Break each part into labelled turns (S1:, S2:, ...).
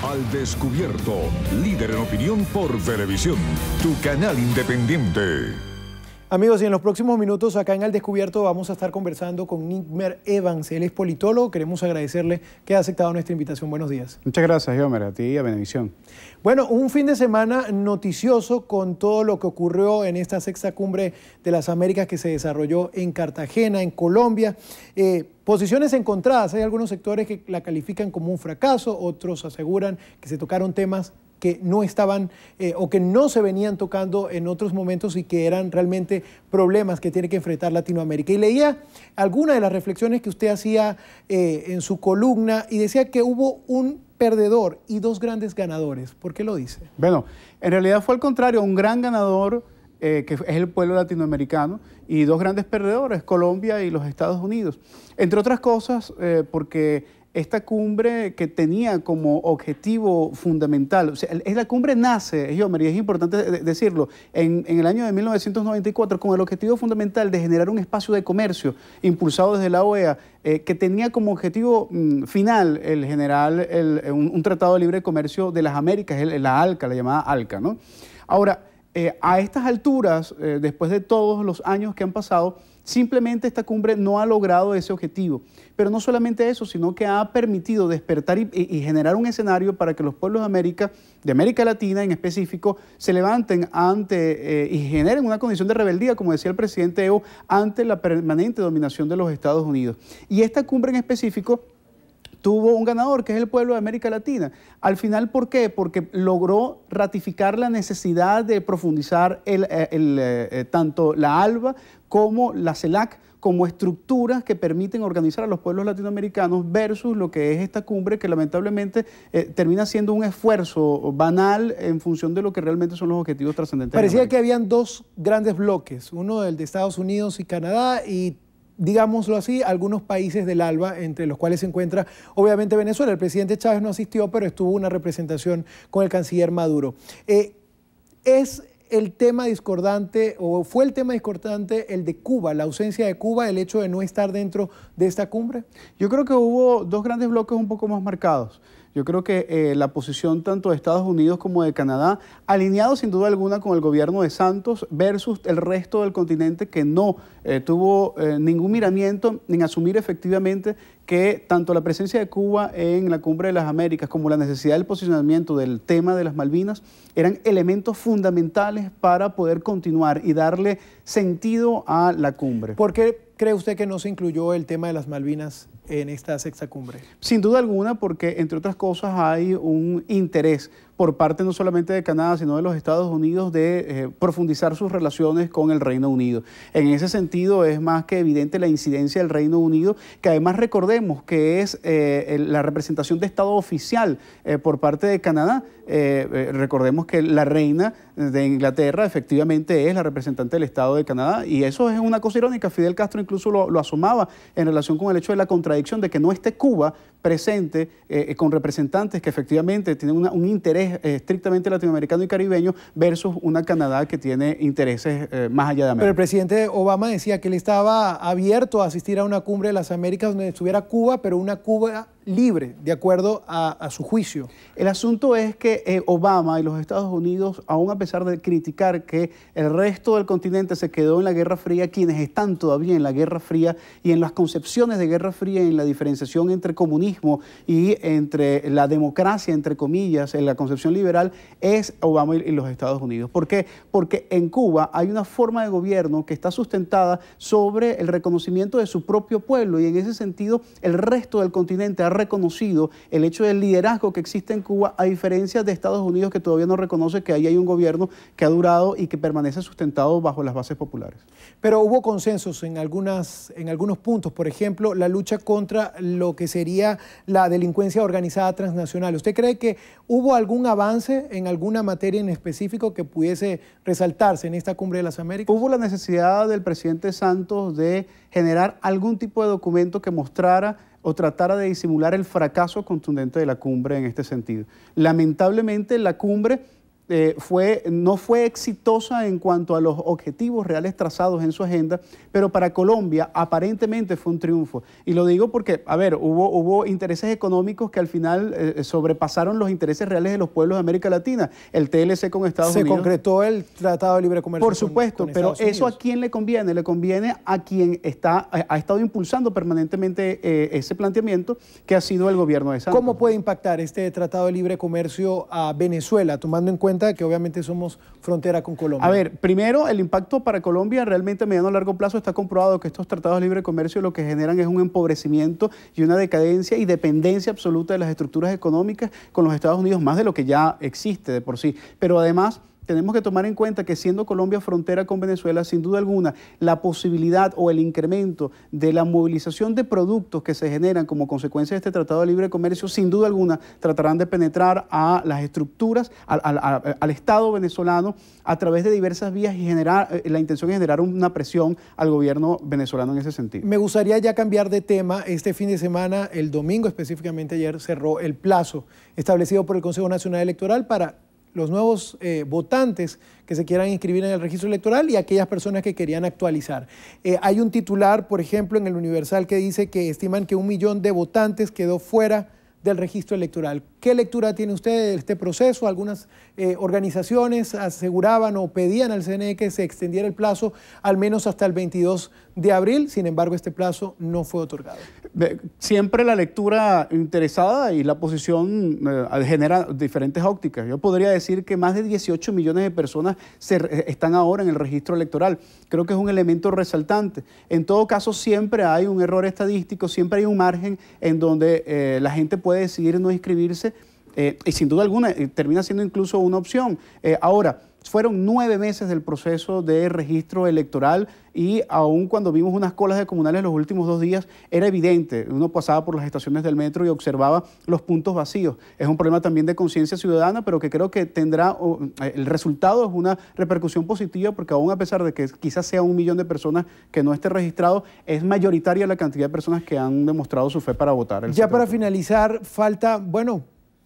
S1: Al Descubierto, líder en opinión por televisión, tu canal independiente.
S2: Amigos, y en los próximos minutos acá en Al Descubierto vamos a estar conversando con Nigmer Evans. Él es politólogo. Queremos agradecerle que ha aceptado nuestra invitación. Buenos días.
S3: Muchas gracias, Homer, a ti y a Venevisión.
S2: Bueno, un fin de semana noticioso con todo lo que ocurrió en esta sexta cumbre de las Américas que se desarrolló en Cartagena, en Colombia. Posiciones encontradas. Hay algunos sectores que la califican como un fracaso, otros aseguran que se tocaron temas que no estaban o que no se venían tocando en otros momentos y que eran realmente problemas que tiene que enfrentar Latinoamérica. Y leía algunas de las reflexiones que usted hacía en su columna y decía que hubo un perdedor y dos grandes ganadores. ¿Por qué lo dice?
S3: Bueno, en realidad fue al contrario, un gran ganador que es el pueblo latinoamericano y dos grandes perdedores, Colombia y los Estados Unidos. Entre otras cosas, porque esta cumbre que tenía como objetivo fundamental, o sea, la cumbre nace, Homer, y es importante decirlo, en el año de 1994 con el objetivo fundamental de generar un espacio de comercio impulsado desde la OEA que tenía como objetivo final el generar un tratado de libre comercio de las Américas, la ALCA, la llamada ALCA, ¿no? Ahora, a estas alturas, después de todos los años que han pasado, simplemente esta cumbre no ha logrado ese objetivo. Pero no solamente eso, sino que ha permitido despertar y generar un escenario para que los pueblos de América Latina en específico, se levanten ante y generen una condición de rebeldía, como decía el presidente Evo, ante la permanente dominación de los Estados Unidos. Y esta cumbre en específico tuvo un ganador, que es el pueblo de América Latina. Al final, ¿por qué? Porque logró ratificar la necesidad de profundizar tanto la ALBA como la CELAC como estructuras que permiten organizar a los pueblos latinoamericanos versus lo que es esta cumbre que lamentablemente termina siendo un esfuerzo banal en función de lo que realmente son los objetivos trascendentales.
S2: Parecía que habían dos grandes bloques, uno el de Estados Unidos y Canadá y, digámoslo así, algunos países del ALBA, entre los cuales se encuentra obviamente Venezuela. El presidente Chávez no asistió, pero estuvo una representación con el canciller Maduro. ¿Es el tema discordante o fue el tema discordante el de Cuba, la ausencia de Cuba, el hecho de no estar dentro de esta cumbre?
S3: Yo creo que hubo dos grandes bloques un poco más marcados. Yo creo que la posición tanto de Estados Unidos como de Canadá, alineado sin duda alguna con el gobierno de Santos versus el resto del continente que no tuvo ningún miramiento en asumir efectivamente que tanto la presencia de Cuba en la Cumbre de las Américas como la necesidad del posicionamiento del tema de las Malvinas eran elementos fundamentales para poder continuar y darle sentido a la cumbre.
S2: ¿Por qué cree usted que no se incluyó el tema de las Malvinas en esta sexta cumbre?
S3: Sin duda alguna, porque entre otras cosas hay un interés por parte no solamente de Canadá, sino de los Estados Unidos de profundizar sus relaciones con el Reino Unido. En ese sentido es más que evidente la incidencia del Reino Unido, que además recordemos que es la representación de Estado oficial por parte de Canadá. Recordemos que la reina de Inglaterra efectivamente es la representante del Estado de Canadá y eso es una cosa irónica. Fidel Castro incluso lo asomaba en relación con el hecho de la contradicción de que no esté Cuba presente con representantes que efectivamente tienen un interés estrictamente latinoamericano y caribeño versus una Canadá que tiene intereses más allá de América.
S2: Pero el presidente Obama decía que él estaba abierto a asistir a una cumbre de las Américas donde estuviera Cuba, pero una Cuba libre, de acuerdo a su juicio.
S3: El asunto es que Obama y los Estados Unidos, aún a pesar de criticar que el resto del continente se quedó en la Guerra Fría, quienes están todavía en la Guerra Fría y en las concepciones de Guerra Fría, en la diferenciación entre comunismo y entre la democracia, entre comillas, en la concepción liberal, es Obama y los Estados Unidos. ¿Por qué? Porque en Cuba hay una forma de gobierno que está sustentada sobre el reconocimiento de su propio pueblo y en ese sentido el resto del continente ha reconocido el hecho del liderazgo que existe en Cuba, a diferencia de Estados Unidos, que todavía no reconoce que ahí hay un gobierno que ha durado y que permanece sustentado bajo las bases populares.
S2: Pero hubo consensos en algunos puntos, por ejemplo, la lucha contra lo que sería la delincuencia organizada transnacional. ¿Usted cree que hubo algún avance en alguna materia en específico que pudiese resaltarse en esta Cumbre de las Américas?
S3: Hubo la necesidad del presidente Santos de generar algún tipo de documento que mostrara o tratara de disimular el fracaso contundente de la cumbre en este sentido. Lamentablemente la cumbre no fue exitosa en cuanto a los objetivos reales trazados en su agenda, pero para Colombia aparentemente fue un triunfo. Y lo digo porque, a ver, hubo intereses económicos que al final sobrepasaron los intereses reales de los pueblos de América Latina. El TLC con Estados Unidos.
S2: Se concretó el Tratado de Libre Comercio.
S3: Por supuesto, pero eso ¿a quién le conviene? Le conviene a quien ha estado impulsando permanentemente ese planteamiento, que ha sido el gobierno de Santos.
S2: ¿Cómo puede impactar este Tratado de Libre Comercio a Venezuela, tomando en cuenta que obviamente somos frontera con Colombia?
S3: A ver, primero, el impacto para Colombia realmente a mediano a largo plazo está comprobado que estos tratados de libre comercio lo que generan es un empobrecimiento y una decadencia y dependencia absoluta de las estructuras económicas con los Estados Unidos, más de lo que ya existe de por sí. Pero además, tenemos que tomar en cuenta que siendo Colombia frontera con Venezuela, sin duda alguna, la posibilidad o el incremento de la movilización de productos que se generan como consecuencia de este Tratado de Libre Comercio, sin duda alguna, tratarán de penetrar a las estructuras, al Estado venezolano a través de diversas vías y la intención es generar una presión al gobierno venezolano en ese sentido.
S2: Me gustaría ya cambiar de tema. Este fin de semana, el domingo específicamente ayer, cerró el plazo establecido por el Consejo Nacional Electoral para los nuevos votantes que se quieran inscribir en el registro electoral y aquellas personas que querían actualizar. Hay un titular, por ejemplo, en el Universal que dice que estiman que 1 millón de votantes quedó fuera del registro electoral. ¿Qué lectura tiene usted de este proceso? Algunas organizaciones aseguraban o pedían al CNE que se extendiera el plazo al menos hasta el 22 de abril, sin embargo este plazo no fue otorgado.
S3: Siempre la lectura interesada y la posición genera diferentes ópticas. Yo podría decir que más de 18 millones de personas están ahora en el registro electoral. Creo que es un elemento resaltante. En todo caso, siempre hay un error estadístico, siempre hay un margen en donde la gente puede decidir no inscribirse y sin duda alguna termina siendo incluso una opción. Ahora, fueron 9 meses del proceso de registro electoral y aun cuando vimos unas colas de comunales los últimos 2 días, era evidente, uno pasaba por las estaciones del metro y observaba los puntos vacíos. Es un problema también de conciencia ciudadana, pero que creo que tendrá, el resultado es una repercusión positiva, porque aún a pesar de que quizás sea 1 millón de personas que no esté registrado, es mayoritaria la cantidad de personas que han demostrado su fe para votar.
S2: Ya para finalizar, falta,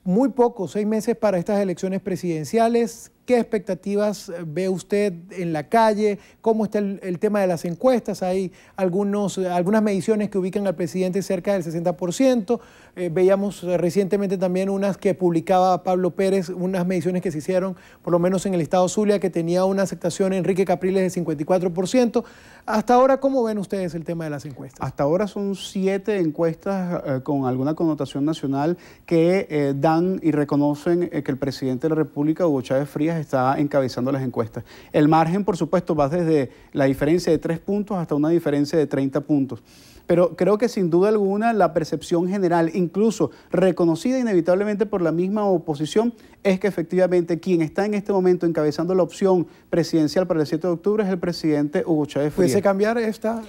S2: muy poco, 6 meses para estas elecciones presidenciales. ¿Qué expectativas ve usted en la calle? ¿Cómo está el tema de las encuestas? Hay algunas mediciones que ubican al presidente cerca del 60%. Veíamos recientemente también unas que publicaba Pablo Pérez, unas mediciones que se hicieron, por lo menos en el estado Zulia, que tenía una aceptación Enrique Capriles del 54%. Hasta ahora, ¿cómo ven ustedes el tema de las encuestas?
S3: Hasta ahora son 7 encuestas con alguna connotación nacional que dan y reconocen que el presidente de la República, Hugo Chávez Frías, está encabezando las encuestas. El margen, por supuesto, va desde la diferencia de 3 puntos hasta una diferencia de 30 puntos. Pero creo que sin duda alguna la percepción general, incluso reconocida inevitablemente por la misma oposición, es que efectivamente quien está en este momento encabezando la opción presidencial para el 7 de octubre es el presidente Hugo Chávez Frías.
S2: ¿Puede cambiar esta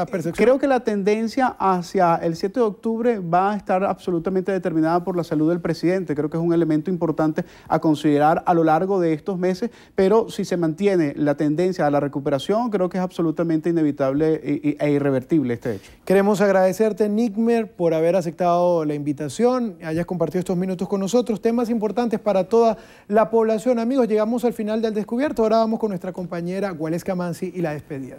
S2: percepción?
S3: Creo que la tendencia hacia el 7 de octubre va a estar absolutamente determinada por la salud del presidente. Creo que es un elemento importante a considerar a lo largo de estos meses, pero si se mantiene la tendencia a la recuperación, creo que es absolutamente inevitable e irrevertible este hecho.
S2: Queremos agradecerte, Nickmer, por haber aceptado la invitación, hayas compartido estos minutos con nosotros, temas importantes para toda la población. Amigos, llegamos al final del Descubierto. Ahora vamos con nuestra compañera Gualesca Mansi y la despedida.